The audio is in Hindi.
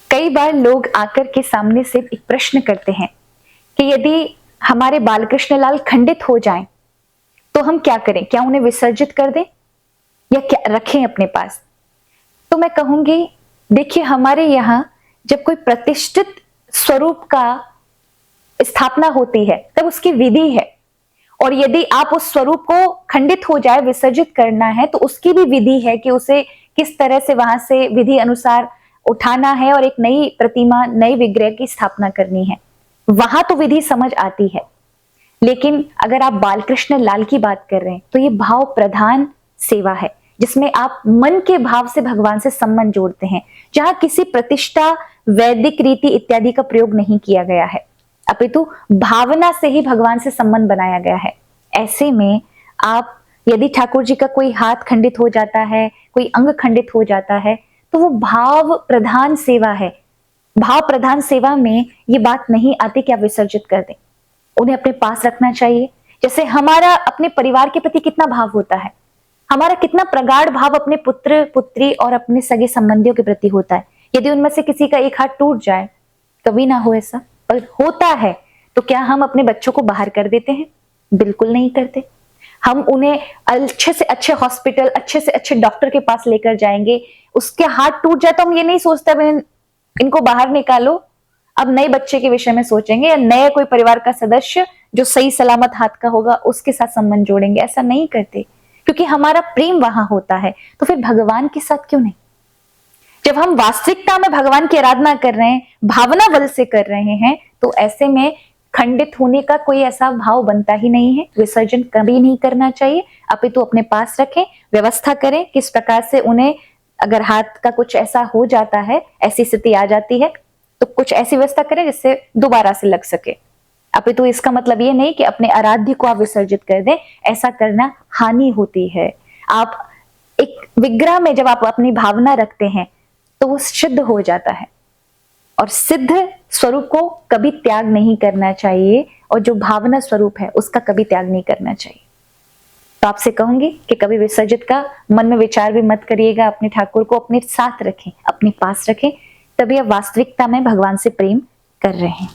कई बार लोग आकर के सामने से एक प्रश्न करते हैं कि यदि हमारे बालकृष्ण लाल खंडित हो जाएं तो हम क्या करें, क्या उन्हें विसर्जित कर दें या क्या रखें अपने पास। तो मैं कहूंगी, देखिए हमारे यहाँ जब कोई प्रतिष्ठित स्वरूप का स्थापना होती है तब उसकी विधि है, और यदि आप उस स्वरूप को खंडित हो जाए, विसर्जित करना है, तो उसकी भी विधि है कि उसे किस तरह से वहां से विधि अनुसार उठाना है और एक नई प्रतिमा, नई विग्रह की स्थापना करनी है। वहां तो विधि समझ आती है। लेकिन अगर आप बालकृष्ण लाल की बात कर रहे हैं तो ये भाव प्रधान सेवा है, जिसमें आप मन के भाव से भगवान से संबंध जोड़ते हैं, जहां किसी प्रतिष्ठा, वैदिक रीति इत्यादि का प्रयोग नहीं किया गया है, अपितु भावना से ही भगवान से संबंध बनाया गया है। ऐसे में आप यदि ठाकुर जी का कोई हाथ खंडित हो जाता है, कोई अंग खंडित हो जाता है, तो वो भाव प्रधान सेवा है। भाव प्रधान सेवा में ये बात नहीं आती कि आप विसर्जित कर दें, उन्हें अपने पास रखना चाहिए। जैसे हमारा अपने परिवार के प्रति कितना भाव होता है, हमारा कितना प्रगाढ़ भाव अपने पुत्र पुत्री और अपने सगे संबंधियों के प्रति होता है। यदि उनमें से किसी का एक हाथ टूट जाए, कभी ना हो ऐसा, पर होता है, तो क्या हम अपने बच्चों को बाहर कर देते हैं? बिल्कुल नहीं करते। हम उन्हें अच्छे से अच्छे हॉस्पिटल, अच्छे से अच्छे डॉक्टर के पास लेकर जाएंगे। उसके हाथ टूट जाए तो हम ये नहीं सोचते इनको बाहर निकालो, अब नए बच्चे के विषय में सोचेंगे, या नए कोई परिवार का सदस्य जो सही सलामत हाथ का होगा उसके साथ संबंध जोड़ेंगे। ऐसा नहीं करते, क्योंकि हमारा प्रेम वहां होता है। तो फिर भगवान के साथ क्यों नहीं? जब हम वास्तविकता में भगवान की आराधना कर रहे हैं, भावना बल से कर रहे हैं, तो ऐसे में खंडित होने का कोई ऐसा भाव बनता ही नहीं है। विसर्जन कभी नहीं करना चाहिए, अपितु अपने पास रखें, व्यवस्था करें किस प्रकार से उन्हें, अगर हाथ का कुछ ऐसा हो जाता है, ऐसी स्थिति आ जाती है, तो कुछ ऐसी व्यवस्था करें जिससे दोबारा से लग सके। अपितु इसका मतलब ये नहीं कि अपने आराध्य को आप विसर्जित कर दें, ऐसा करना हानि होती है। आप एक विग्रह में जब आप अपनी भावना रखते हैं तो वो सिद्ध हो जाता है, और सिद्ध स्वरूप को कभी त्याग नहीं करना चाहिए, और जो भावना स्वरूप है उसका कभी त्याग नहीं करना चाहिए। तो आपसे कहूंगी कि कभी विसर्जित का मन में विचार भी मत करिएगा। अपने ठाकुर को अपने साथ रखें, अपने पास रखें, तभी आप वास्तविकता में भगवान से प्रेम कर रहे हैं।